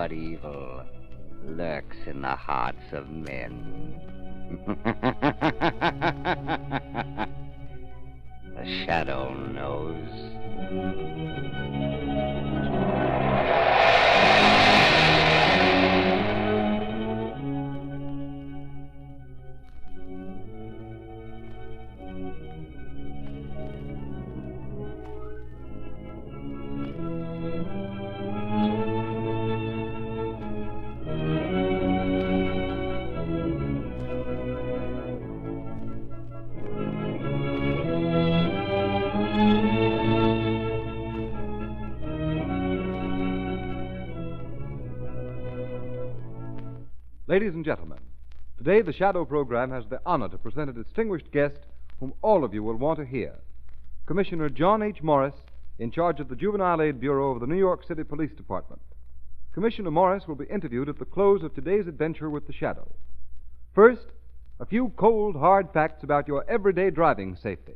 what evil lurks in the hearts of men. The shadow knows. Ladies and gentlemen, today the Shadow program has the honor to present a distinguished guest whom all of you will want to hear. Commissioner John H. Morris, in charge of the Juvenile Aid Bureau of the New York City Police Department. Commissioner Morris will be interviewed at the close of today's adventure with the Shadow. First, a few cold, hard facts about your everyday driving safety.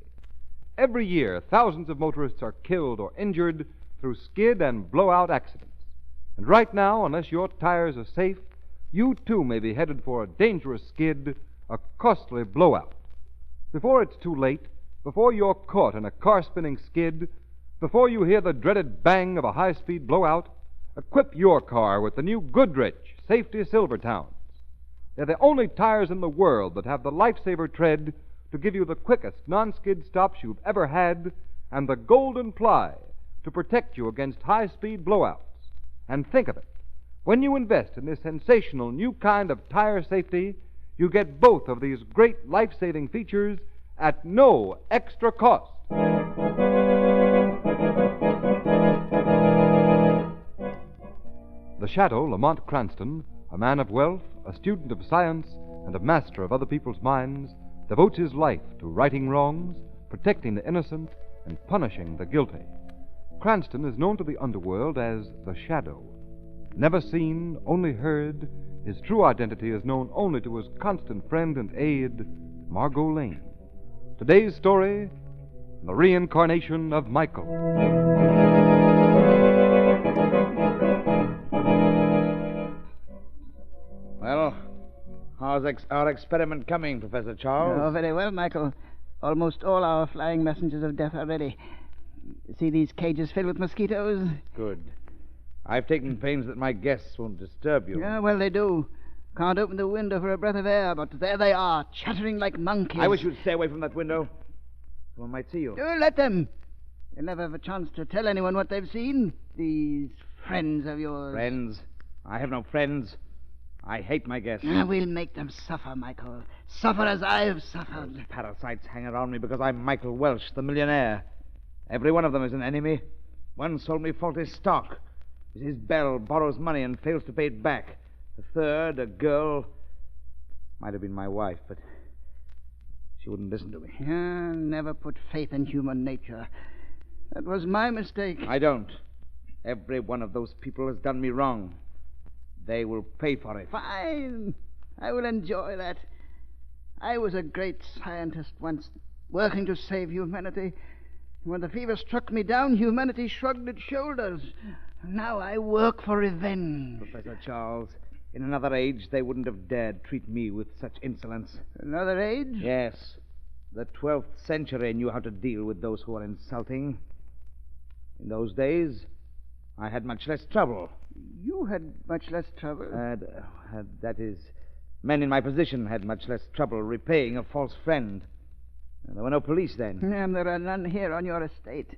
Every year, thousands of motorists are killed or injured through skid and blowout accidents. And right now, unless your tires are safe, you too may be headed for a dangerous skid, a costly blowout. Before it's too late, before you're caught in a car-spinning skid, before you hear the dreaded bang of a high-speed blowout, equip your car with the new Goodrich Safety Silvertowns. They're the only tires in the world that have the lifesaver tread to give you the quickest non-skid stops you've ever had and the golden ply to protect you against high-speed blowouts. And think of it. When you invest in this sensational new kind of tire safety, you get both of these great life-saving features at no extra cost. The Shadow, Lamont Cranston, a man of wealth, a student of science, and a master of other people's minds, devotes his life to righting wrongs, protecting the innocent, and punishing the guilty. Cranston is known to the underworld as the Shadow. Never seen, only heard, his true identity is known only to his constant friend and aide, Margot Lane. Today's story, the reincarnation of Michael. Well, how's our experiment coming, Professor Charles? Oh, very well, Michael. Almost all our flying messengers of death are ready. See these cages filled with mosquitoes? Good. I've taken pains that my guests won't disturb you. Yeah, well, they do. Can't open the window for a breath of air, but there they are, chattering like monkeys. I wish you'd stay away from that window. Someone might see you. Let them. They'll never have a chance to tell anyone what they've seen. These friends of yours. Friends? I have no friends. I hate my guests. We'll make them suffer, Michael. Suffer as I've suffered. Those parasites hang around me because I'm Michael Welsh, the millionaire. Every one of them is an enemy. One sold me faulty stock. Mrs. Bell borrows money and fails to pay it back. The third, a girl, might have been my wife, but she wouldn't listen to me. Never put faith in human nature. That was my mistake. I don't. Every one of those people has done me wrong. They will pay for it. Fine. I will enjoy that. I was a great scientist once, working to save humanity. When the fever struck me down, humanity shrugged its shoulders. Now I work for revenge. Professor Charles, in another age, they wouldn't have dared treat me with such insolence. Another age? Yes. The 12th century knew how to deal with those who are insulting. In those days, I had much less trouble. You had much less trouble? That is, men in my position had much less trouble repaying a false friend. There were no police then. There are none here on your estate.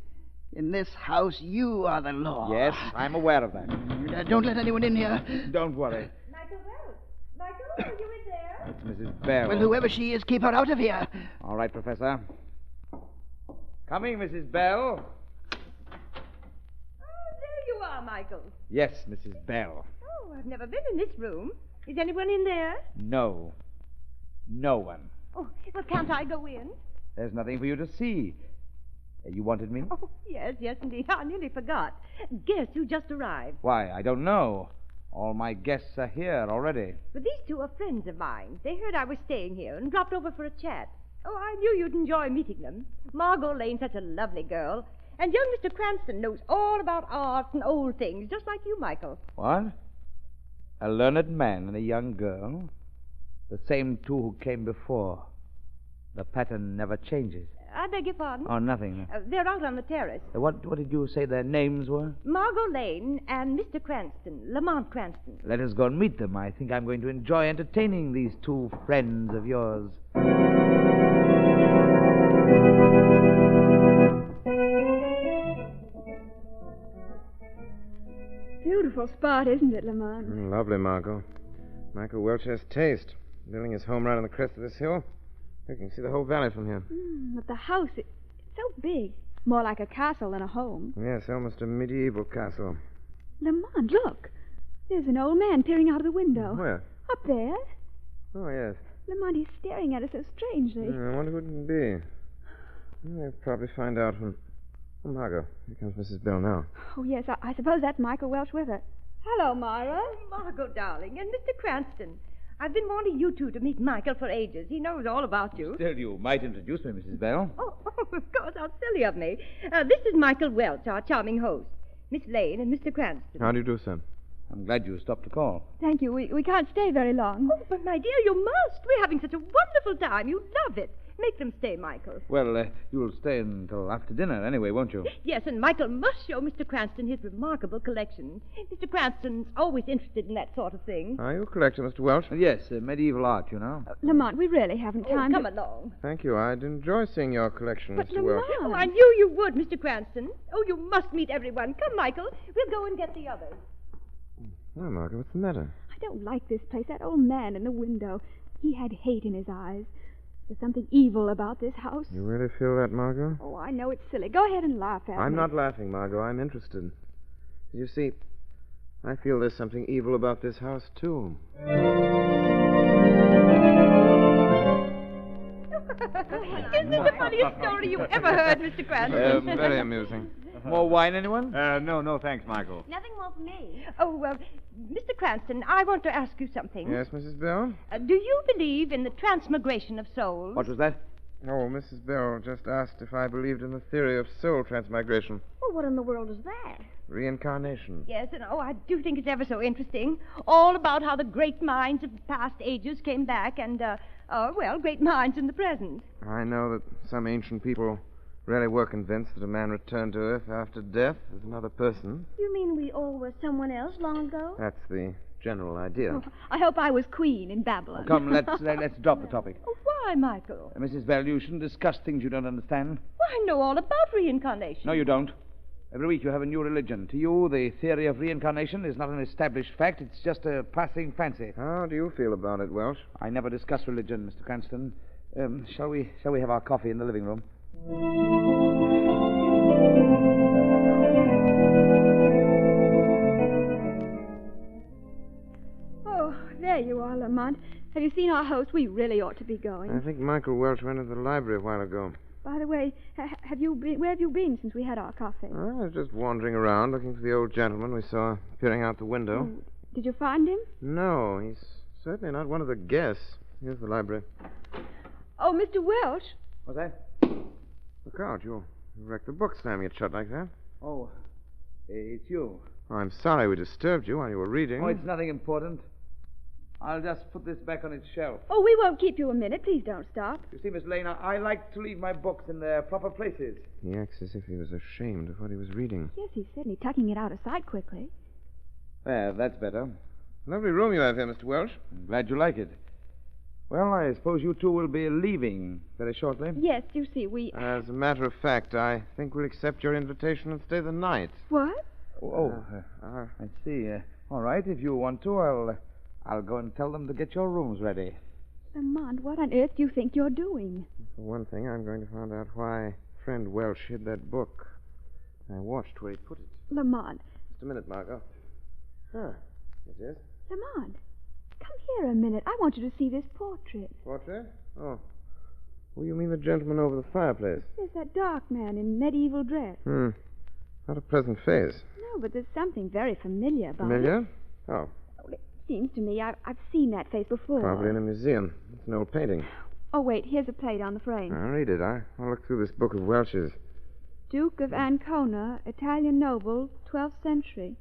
In this house, you are the law. Yes, I'm aware of that. Don't let anyone in here. Don't worry. Michael Wells. Michael, are you in there? It's Mrs. Bell. Well, whoever she is, keep her out of here. All right, Professor. Coming, Mrs. Bell. Oh, there you are, Michael. Yes, Mrs. Bell. Oh, I've never been in this room. Is anyone in there? No. No one. Oh, well, can't I go in? There's nothing for you to see. You wanted me? Oh, yes, indeed. I nearly forgot. Guess who just arrived? Why, I don't know. All my guests are here already. But these two are friends of mine. They heard I was staying here and dropped over for a chat. Oh, I knew you'd enjoy meeting them. Margot Lane's such a lovely girl. And young Mr. Cranston knows all about art and old things, just like you, Michael. What? A learned man and a young girl. The same two who came before. The pattern never changes. I beg your pardon? Oh, nothing. They're out on the terrace. What did you say their names were? Margot Lane and Mr. Cranston, Lamont Cranston. Let us go and meet them. I think I'm going to enjoy entertaining these two friends of yours. Beautiful spot, isn't it, Lamont? Lovely, Margot. Michael Welch has taste. Building his home right on the crest of this hill. You can see the whole valley from here. But the house, it's so big. More like a castle than a home. Yes, almost a medieval castle. Lamont, look. There's an old man peering out of the window. Where? Up there. Oh, yes. Lamont, he's staring at us so strangely. I wonder who it can be. We'll probably find out from... Oh, Margot, here comes Mrs. Bell now. Oh, yes, I suppose that's Michael Welch with her. Hello, Myra. Oh, Margot, darling, and Mr. Cranston. I've been wanting you two to meet Michael for ages. He knows all about you. Still, you might introduce me, Mrs. Bell. Oh, of course, how silly of me. This is Michael Welch, our charming host. Miss Lane and Mr. Cranston. How do you do, son? I'm glad you stopped to call. Thank you. We can't stay very long. Oh, but my dear, you must. We're having such a wonderful time. You'll love it. Make them stay, Michael. Well, you'll stay until after dinner anyway, won't you? Yes, and Michael must show Mr. Cranston his remarkable collection. Mr. Cranston's always interested in that sort of thing. Are you a collector, Mr. Welch? Yes, medieval art, you know. Lamont, we really haven't time Come to... along. Thank you. I'd enjoy seeing your collection, But Mr. Welch. Lamont... Oh, I knew you would, Mr. Cranston. Oh, you must meet everyone. Come, Michael. We'll go and get the others. Well, Margot, what's the matter? I don't like this place. That old man in the window. He had hate in his eyes. There's something evil about this house. You really feel that, Margot? Oh, I know it's silly. Go ahead and laugh at me. I'm not laughing, Margot. I'm interested. You see, I feel there's something evil about this house, too. Isn't it the funniest story you ever heard, Mr. Cranston? Very amusing. More wine, anyone? No, thanks, Michael. Nothing more for me. Oh, Mr. Cranston, I want to ask you something. Yes, Mrs. Bell? Do you believe in the transmigration of souls? What was that? Oh, Mrs. Bell just asked if I believed in the theory of soul transmigration. Well, what in the world is that? Reincarnation. Yes, and I do think it's ever so interesting. All about how the great minds of past ages came back and, great minds in the present. I know that some ancient people really were convinced that a man returned to Earth after death as another person. You mean we all were someone else long ago? That's the general idea. Oh, I hope I was queen in Babylon. Come, let's drop the topic. Oh, why, Michael? Mrs. Bell, you shouldn't discuss things you don't understand. Well, I know all about reincarnation. No, you don't. Every week you have a new religion. To you, the theory of reincarnation is not an established fact. It's just a passing fancy. How do you feel about it, Welsh? I never discuss religion, Mr. Cranston. Shall we have our coffee in the living room? Oh, there you are, Lamont. Have you seen our host? We really ought to be going. I think Michael Welch went to the library a while ago. By the way, where have you been since we had our coffee? I was just wandering around looking for the old gentleman we saw peering out the window. Oh, did you find him? No, he's certainly not one of the guests. Here's the library. Oh, Mr. Welch. What's that? Look out, you'll wreck the book slamming it shut like that. Oh, it's you. Oh, I'm sorry we disturbed you while you were reading. Oh, it's nothing important. I'll just put this back on its shelf. Oh, we won't keep you a minute. Please don't stop. You see, Miss Lane, I like to leave my books in their proper places. He acts as if he was ashamed of what he was reading. Yes, he's certainly tucking it out of sight quickly. There, that's better. Lovely room you have here, Mr. Welch. I'm glad you like it. Well, I suppose you two will be leaving very shortly. Yes, you see, we... As a matter of fact, I think we'll accept your invitation and stay the night. What? I see. All right, if you want to, I'll go and tell them to get your rooms ready. Lamont, what on earth do you think you're doing? For one thing, I'm going to find out why friend Welsh hid that book. I watched where he put it. Lamont. Just a minute, Margot. Ah, it is. Lamont, come here a minute. I want you to see this portrait. Portrait? Oh. Oh, you mean the gentleman over the fireplace? There's that dark man in medieval dress. Not a pleasant face. No, but there's something very familiar about it. Familiar? Oh, It seems to me I've seen that face before. probably in a museum. It's an old painting. Oh, wait, here's a plate on the frame. I'll read it. I'll look through this book of Welsh's. Duke of Ancona, Italian noble, 12th century.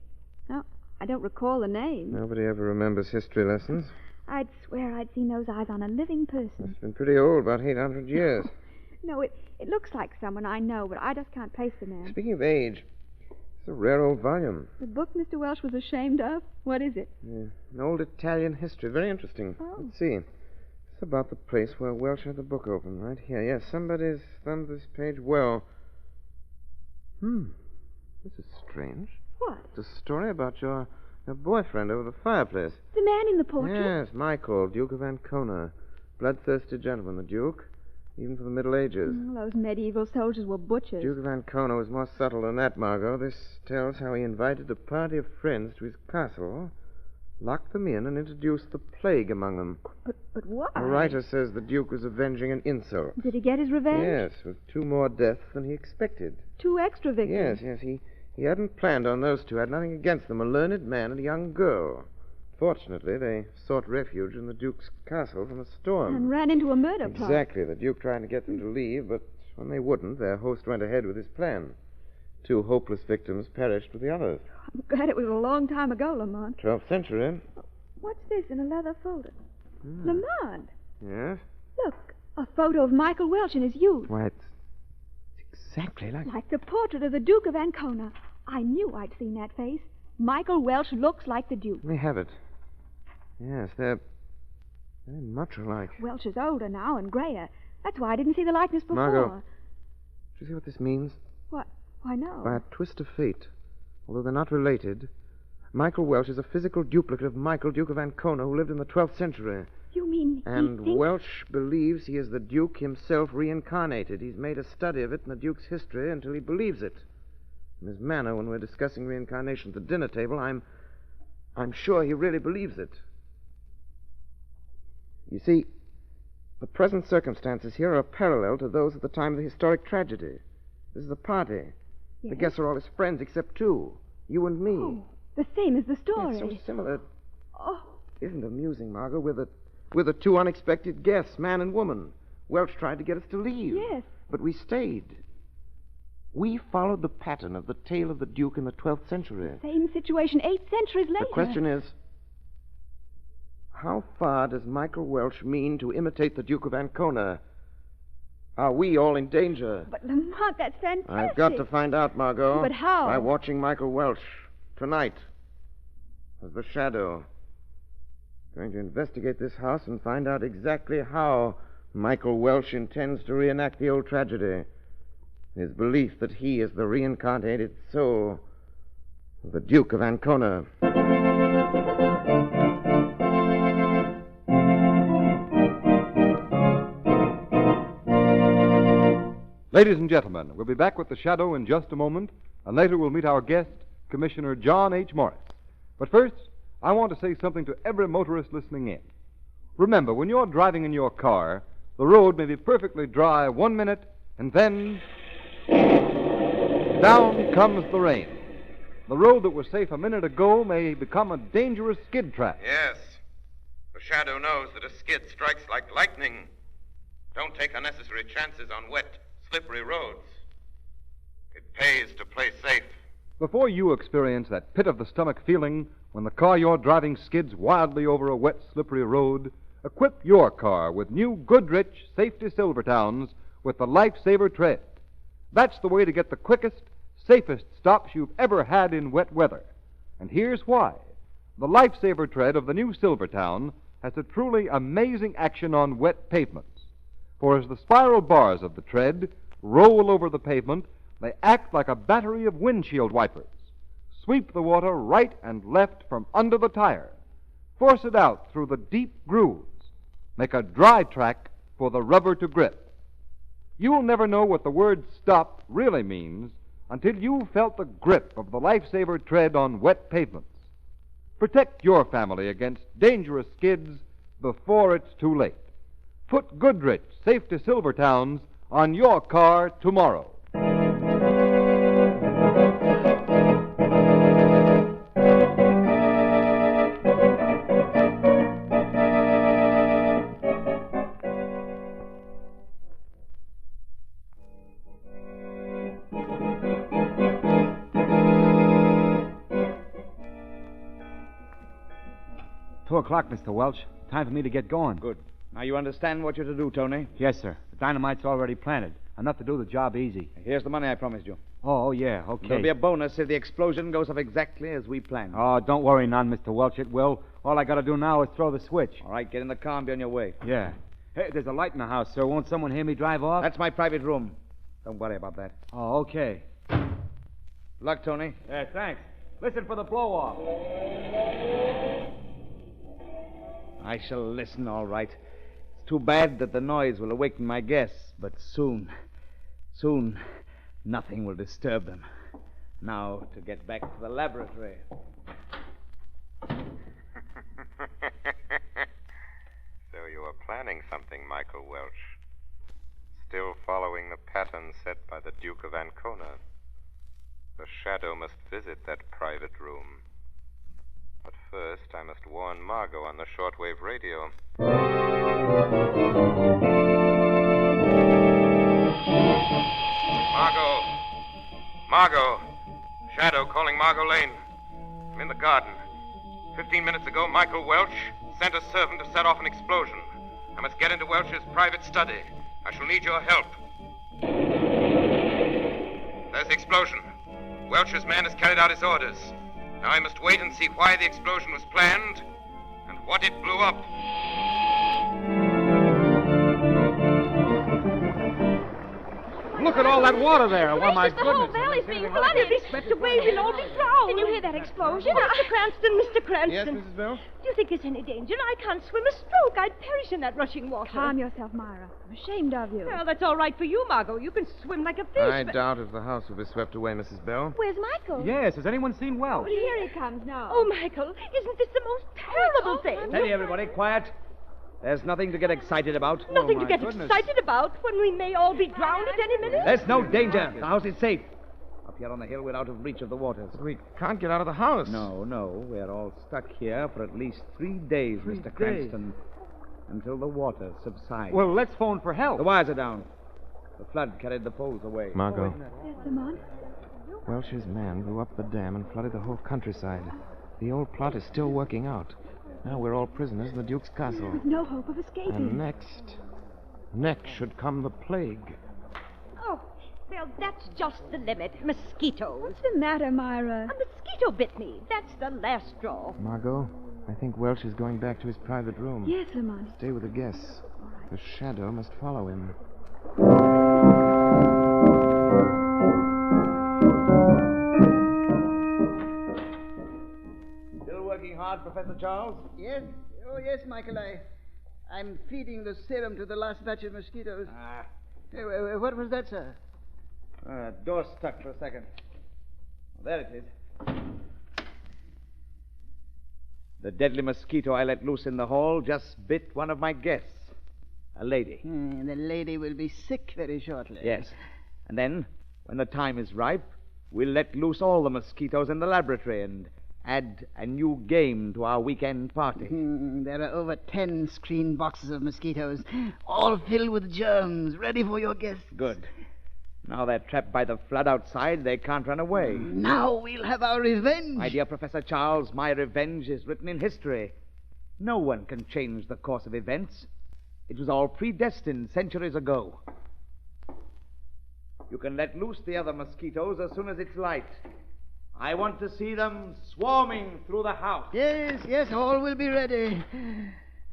Now, I don't recall the name. Nobody ever remembers history lessons. I'd swear I'd seen those eyes on a living person. It's been pretty old, about 800 years. No, it looks like someone I know, but I just can't place the man. Speaking of age, it's a rare old volume. The book Mr. Welsh was ashamed of? What is it? Yeah, an old Italian history. Very interesting. Oh. Let's see. It's about the place where Welsh had the book open, right here. Yes, somebody's thumbed this page well. This is strange. What? It's a story about your boyfriend over the fireplace. The man in the portrait? Yes, Michael, Duke of Ancona. Bloodthirsty gentleman, the Duke. Even for the Middle Ages. Those medieval soldiers were butchers. Duke of Ancona was more subtle than that, Margot. This tells how he invited a party of friends to his castle, locked them in, and introduced the plague among them. But why? The writer says the Duke was avenging an insult. Did he get his revenge? Yes, with 2 more deaths than he expected. 2 extra victims? Yes, he hadn't planned on those 2, had nothing against them, a learned man and a young girl. Fortunately, they sought refuge in the Duke's castle from a storm. And ran into a murder plot. Exactly. The Duke trying to get them to leave, but when they wouldn't, their host went ahead with his plan. 2 hopeless victims perished with the others. I'm glad it was a long time ago, Lamont. 12th century. What's this in a leather folder? Lamont, Yes? look, a photo of Michael Welsh in his youth. Why, it's exactly like... Like the portrait of the Duke of Ancona. I knew I'd seen that face. Michael Welsh looks like the Duke. They have it. Yes, they're very much alike. Welsh is older now and grayer. That's why I didn't see the likeness before. Margot, do you see what this means? What? Why, no. By a twist of fate, although they're not related, Michael Welsh is a physical duplicate of Michael, Duke of Ancona, who lived in the 12th century. You mean And he thinks... Welsh believes he is the Duke himself reincarnated. He's made a study of it in the Duke's history until he believes it. In his manner, when we're discussing reincarnation at the dinner table, I'm sure he really believes it. You see, the present circumstances here are parallel to those at the time of the historic tragedy. This is a party. Yes? The guests are all his friends except 2. You and me. Oh, the same as the story. It's so similar. Oh, Isn't amusing, Margot? We're the 2 unexpected guests, man and woman. Welsh tried to get us to leave. yes. But we stayed. We followed the pattern of the tale of the Duke in the 12th century. Same situation 8 centuries later. The question is, how far does Michael Welsh mean to imitate the Duke of Ancona? Are we all in danger? But, Lamont, that's fantastic. I've got to find out, Margot. But how? By watching Michael Welsh tonight as the Shadow. Going to investigate this house and find out exactly how Michael Welsh intends to reenact the old tragedy. His belief that he is the reincarnated soul of the Duke of Ancona. Ladies and gentlemen, we'll be back with The Shadow in just a moment, and later we'll meet our guest, Commissioner John H. Morris. But first, I want to say something to every motorist listening in. Remember, when you're driving in your car, the road may be perfectly dry 1 minute, and then down comes the rain. The road that was safe a minute ago may become a dangerous skid track. Yes. The Shadow knows that a skid strikes like lightning. Don't take unnecessary chances on wet, slippery roads. It pays to play safe. Before you experience that pit-of-the-stomach feeling when the car you're driving skids wildly over a wet, slippery road, equip your car with new Goodrich Safety Silvertowns with the Lifesaver Tread. That's the way to get the quickest, safest stops you've ever had in wet weather. And here's why. The Lifesaver Tread of the new Silvertown has a truly amazing action on wet pavements. For as the spiral bars of the tread roll over the pavement, they act like a battery of windshield wipers. Sweep the water right and left from under the tire. Force it out through the deep grooves. Make a dry track for the rubber to grip. You'll never know what the word stop really means until you've felt the grip of the Lifesaver Tread on wet pavements. Protect your family against dangerous skids before it's too late. Put Goodrich Safety Silvertowns on your car tomorrow. 2 o'clock, Mr. Welch. Time for me to get going. Good. Now you understand what you're to do, Tony. Yes, sir. The dynamite's already planted. Enough to do the job easy. Here's the money I promised you. Oh, yeah, okay. There'll be a bonus if the explosion goes off exactly as we planned. Oh, don't worry none, Mr. Welch. It will. All I got to do now is throw the switch. All right, get in the car and be on your way. Yeah. Hey, there's a light in the house, sir. Won't someone hear me drive off? That's my private room. Don't worry about that. Oh, okay. Luck, Tony. Yeah, thanks. Listen for the blow-off. I shall listen, all right. It's too bad that the noise will awaken my guests, but soon, nothing will disturb them. Now, to get back to the laboratory. So you are planning something, Michael Welch. Still following the pattern set by the Duke of Ancona. The Shadow must visit that private room. But first, I must warn Margot on the shortwave radio. Margot! Shadow calling Margot Lane. I'm in the garden. 15 minutes ago, Michael Welch sent a servant to set off an explosion. I must get into Welch's private study. I shall need your help. There's the explosion. Welch's man has carried out his orders. Now I must wait and see why the explosion was planned and what it blew up. Look at all that water there. Why, my The whole goodness. valley's being flooded. The way we'll all be drowned. Did you hear that explosion? Mr. Cranston. Yes, Mrs. Bell? Do you think there's any danger? I can't swim a stroke. I'd perish in that rushing water. Calm yourself, Myra. I'm ashamed of you. Well, that's all right for you, Margot. You can swim like a fish. I but- doubt if the house will be swept away, Mrs. Bell. Where's Michael? Yes, has anyone seen Welch? Here he comes now. Oh, Michael, isn't this the most terrible thing? Steady, everybody. Quiet. There's nothing to get excited about. Nothing to my get goodness. excited about when we may all be drowned at any minute. There's no danger. The house is safe. Up here on the hill, we're out of reach of the waters. We can't get out of the house. No. We're all stuck here for at least 3 days, Mr. Cranston, until the water subsides. Well, let's phone for help. The wires are down. The flood carried the poles away. Margot, Yes, Lamont? Welch's man blew up the dam and flooded the whole countryside. The old plot is still working out. Now we're all prisoners in the Duke's castle. With no hope of escaping. And next should come the plague. Oh, well, that's just the limit. Mosquitoes. What's the matter, Myra? A mosquito bit me. That's the last straw. Margot, I think Welch is going back to his private room. Yes, Lamont. Stay with the guests. The Shadow must follow him. Still working hard, Professor Charles? Yes? Oh, yes, Michael. I'm feeding the serum to the last batch of mosquitoes. What was that, sir? Door stuck for a second. There it is. The deadly mosquito I let loose in the hall just bit one of my guests. A lady. The lady will be sick very shortly. Yes. And then, when the time is ripe, we'll let loose all the mosquitoes in the laboratory and add a new game to our weekend party. There are over 10 screen boxes of mosquitoes, all filled with germs, ready for your guests. Good. Now they're trapped by the flood outside, they can't run away. Now we'll have our revenge. My dear Professor Charles, my revenge is written in history. No one can change the course of events. It was all predestined centuries ago. You can let loose the other mosquitoes as soon as it's light. I want to see them swarming through the house. Yes, all will be ready.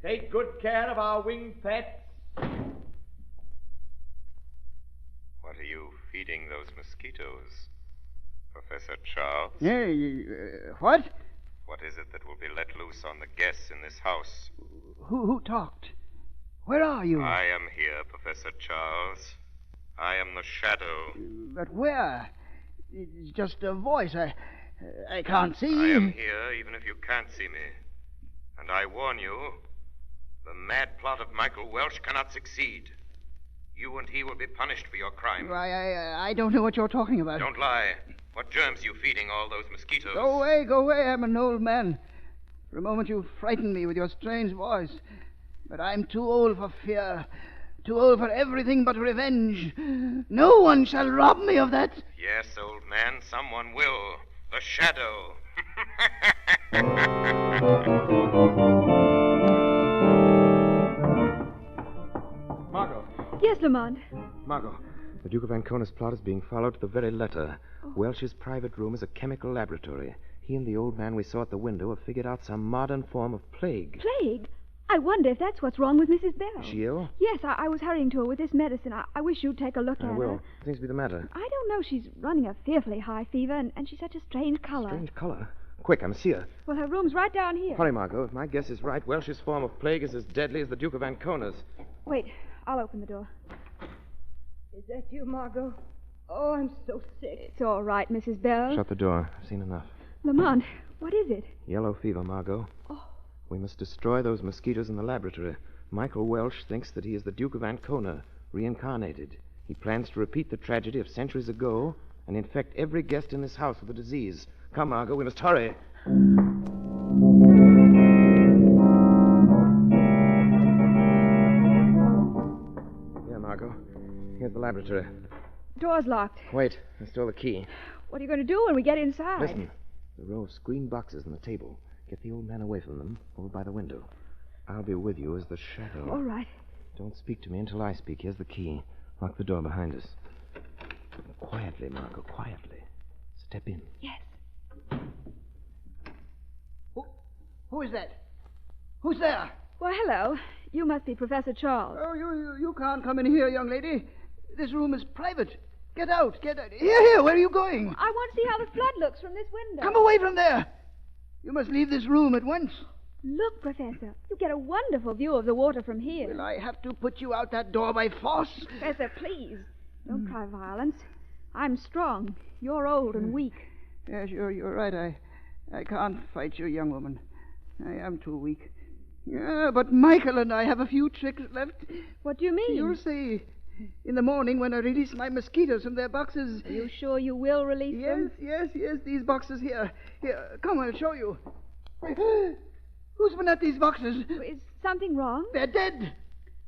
Take good care of our winged pets. What are you feeding those mosquitoes, Professor Charles? What? What is it that will be let loose on the guests in this house? Who talked? Where are you? I am here, Professor Charles. I am the Shadow. But where? It's just a voice. I can't see. I am here even if you can't see me. And I warn you, the mad plot of Michael Welch cannot succeed. You and he will be punished for your crime. I don't know what you're talking about. Don't lie. What germs are you feeding all those mosquitoes? Go away. I'm an old man. For a moment you frightened me with your strange voice. But I'm too old for fear. Too old for everything but revenge. No one shall rob me of that. Yes, old man, someone will. The Shadow. Yes, Lamont. Margot, the Duke of Ancona's plot is being followed to the very letter. Welch's private room is a chemical laboratory. He and the old man we saw at the window have figured out some modern form of plague. Plague? I wonder if that's what's wrong with Mrs. Bell. Is she ill? Yes, I was hurrying to her with this medicine. I wish you'd take a look at I her. will. What seems to be the matter? I don't know. She's running a fearfully high fever, and she's such a strange color. Strange color. Quick, I must see her. Well, her room's right down here. Hurry, Margot. If my guess is right, Welch's form of plague is as deadly as the Duke of Ancona's. Wait, I'll open the door. Is that you, Margot? Oh, I'm so sick. It's all right, Mrs. Bell. Shut the door. I've seen enough. Lamont, what is it? Yellow fever, Margot. Oh. We must destroy those mosquitoes in the laboratory. Michael Welch thinks that he is the Duke of Ancona, reincarnated. He plans to repeat the tragedy of centuries ago and infect every guest in this house with the disease. Come, Margot, we must hurry. Here, Margot. Here's the laboratory. Door's locked. Wait, I stole the key. What are you going to do when we get inside? Listen. The row of screen boxes on the table. Get the old man away from them, over by the window. I'll be with you as the shadow. All right. Don't speak to me until I speak. Here's the key. Lock the door behind us. Quietly, Margot, quietly. Step in. Yes. Who is that? Who's there? Well, hello. You must be Professor Charles. Oh, you can't come in here, young lady. This room is private. Get out, get out. Here, where are you going? I want to see how the flood looks from this window. Come away from there. You must leave this room at once. Look, Professor. You get a wonderful view of the water from here. Will I have to put you out that door by force? Professor, please. Don't try violence. I'm strong. You're old and weak. Yes, you're right. I can't fight you, young woman. I am too weak. Yeah, but Michael and I have a few tricks left. What do you mean? You'll see. In the morning when I release my mosquitoes from their boxes... Are you sure you will release them? Yes, these boxes here. Here, come, I'll show you. Who's been at these boxes? Is something wrong? They're dead.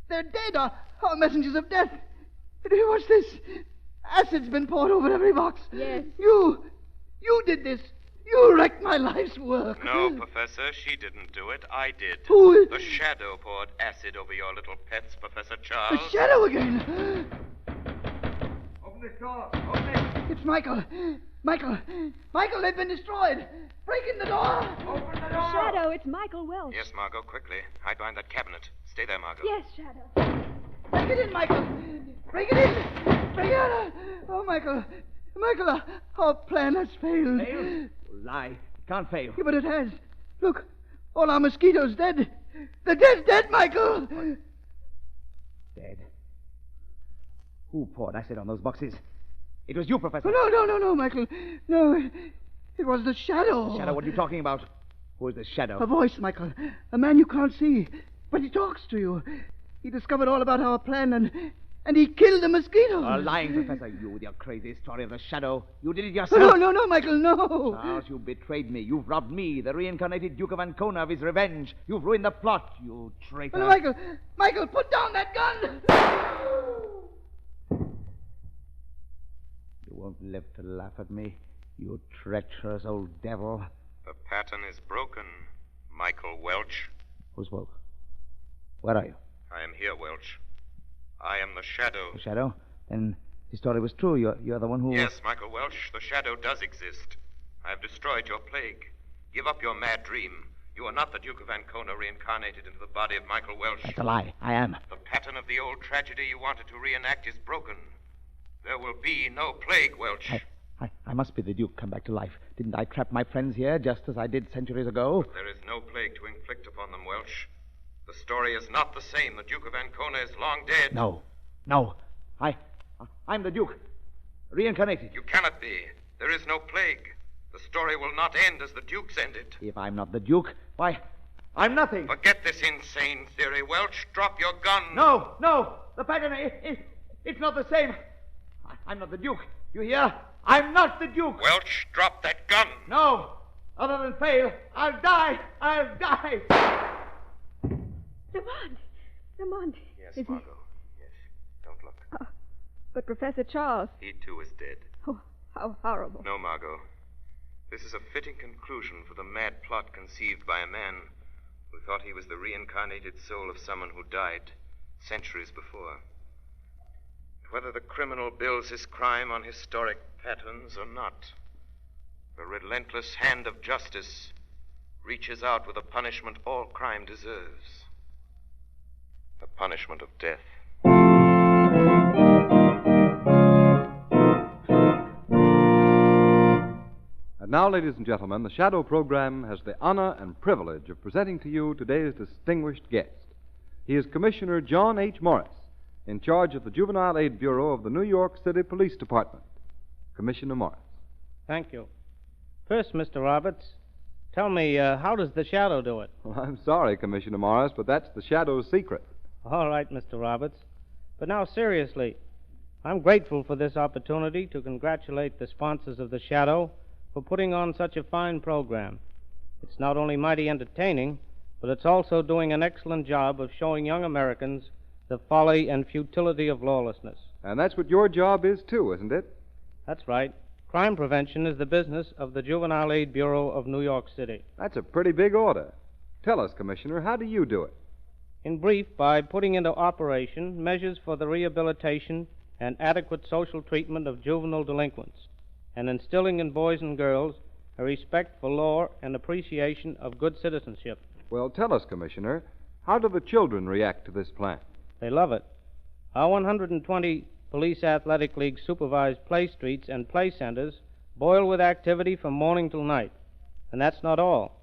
They're dead. Our messengers of death. What's this? Acid's been poured over every box. Yes. You did this. You wrecked my life's work. No, Professor, she didn't do it. I did. Who? The shadow poured acid over your little pets, Professor Charles. The shadow again. Open this door. Open it. It's Michael. Michael, they've been destroyed. Break in the door. Open the door. Shadow, it's Michael Welch. Yes, Margot, quickly. Hide behind that cabinet. Stay there, Margot. Yes, Shadow. Break it in, Michael. Break it in. Break it in. Oh, Michael, our plan has failed. Failed? Lie. It can't fail. Yeah, but it has. Look, all our mosquitoes dead. They're dead, Michael. Dead. Who poured acid on those boxes? It was you, Professor. No, Michael. No, it was the shadow. Shadow, what are you talking about? Who is the shadow? A voice, Michael. A man you can't see, but he talks to you. He discovered all about our plan and he killed the mosquitoes. You're lying, Professor. You with your crazy story of the shadow. You did it yourself. No, Michael, no. Charles, you betrayed me. You've robbed me, the reincarnated Duke of Ancona, of his revenge. You've ruined the plot, you traitor. Michael, put down that gun. You won't live to laugh at me, you treacherous old devil. The pattern is broken, Michael Welch. Who spoke? Where are you? I am here, Welch. I am the shadow. The shadow? Then his story was true. You're the one who... Yes, Michael Welch, the shadow does exist. I have destroyed your plague. Give up your mad dream. You are not the Duke of Ancona reincarnated into the body of Michael Welch. That's a lie. I am. The pattern of the old tragedy you wanted to reenact is broken. There will be no plague, Welch. I must be the Duke come back to life. Didn't I trap my friends here just as I did centuries ago? There is no plague to inflict upon them, Welch. The story is not the same. The Duke of Ancona is long dead. No. I'm the Duke. Reincarnated. You cannot be. There is no plague. The story will not end as the Duke's ended. If I'm not the Duke, why, I'm nothing. Forget this insane theory, Welch. Drop your gun. No. The pattern, it's not the same. I'm not the Duke. You hear? I'm not the Duke. Welch, drop that gun. No. Other than fail, I'll die. Lamont. Yes, Margot. Yes. Don't look. But Professor Charles... He, too, is dead. Oh, how horrible. No, Margot. This is a fitting conclusion for the mad plot conceived by a man who thought he was the reincarnated soul of someone who died centuries before. whether the criminal builds his crime on historic patterns or not. The relentless hand of justice reaches out with a punishment all crime deserves. The punishment of death. And now, ladies and gentlemen, the Shadow program has the honor and privilege of presenting to you today's distinguished guest. He is Commissioner John H. Morris, in charge of the Juvenile Aid Bureau of the New York City Police Department. Commissioner Morris. Thank you. First, Mr. Roberts, tell me, how does the Shadow do it? Well, I'm sorry, Commissioner Morris, but that's the Shadow's secret. All right, Mr. Roberts. But now, seriously, I'm grateful for this opportunity to congratulate the sponsors of the Shadow for putting on such a fine program. It's not only mighty entertaining, but it's also doing an excellent job of showing young Americans the folly and futility of lawlessness. And that's what your job is, too, isn't it? That's right. Crime prevention is the business of the Juvenile Aid Bureau of New York City. That's a pretty big order. Tell us, Commissioner, how do you do it? In brief, by putting into operation measures for the rehabilitation and adequate social treatment of juvenile delinquents, and instilling in boys and girls a respect for law and appreciation of good citizenship. Well, tell us, Commissioner, how do the children react to this plan? They love it. Our 120 Police Athletic League supervised play streets and play centers boil with activity from morning till night. And that's not all.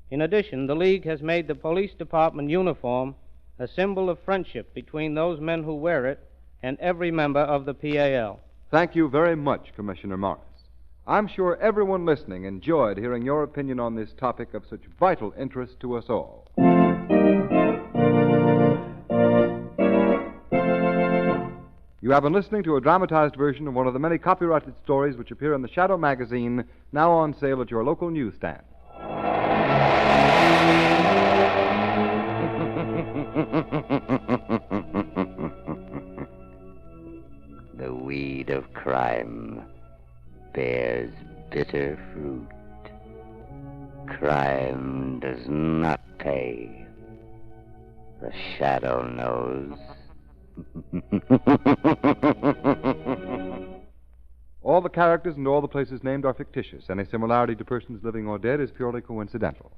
In addition, the League has made the police department uniform a symbol of friendship between those men who wear it and every member of the PAL. Thank you very much, Commissioner Morris. I'm sure everyone listening enjoyed hearing your opinion on this topic of such vital interest to us all. You have been listening to a dramatized version of one of the many copyrighted stories which appear in the Shadow magazine, now on sale at your local newsstand. The weed of crime bears bitter fruit. Crime does not pay. The Shadow knows. All the characters and all the places named are fictitious. Any similarity to persons living or dead is purely coincidental.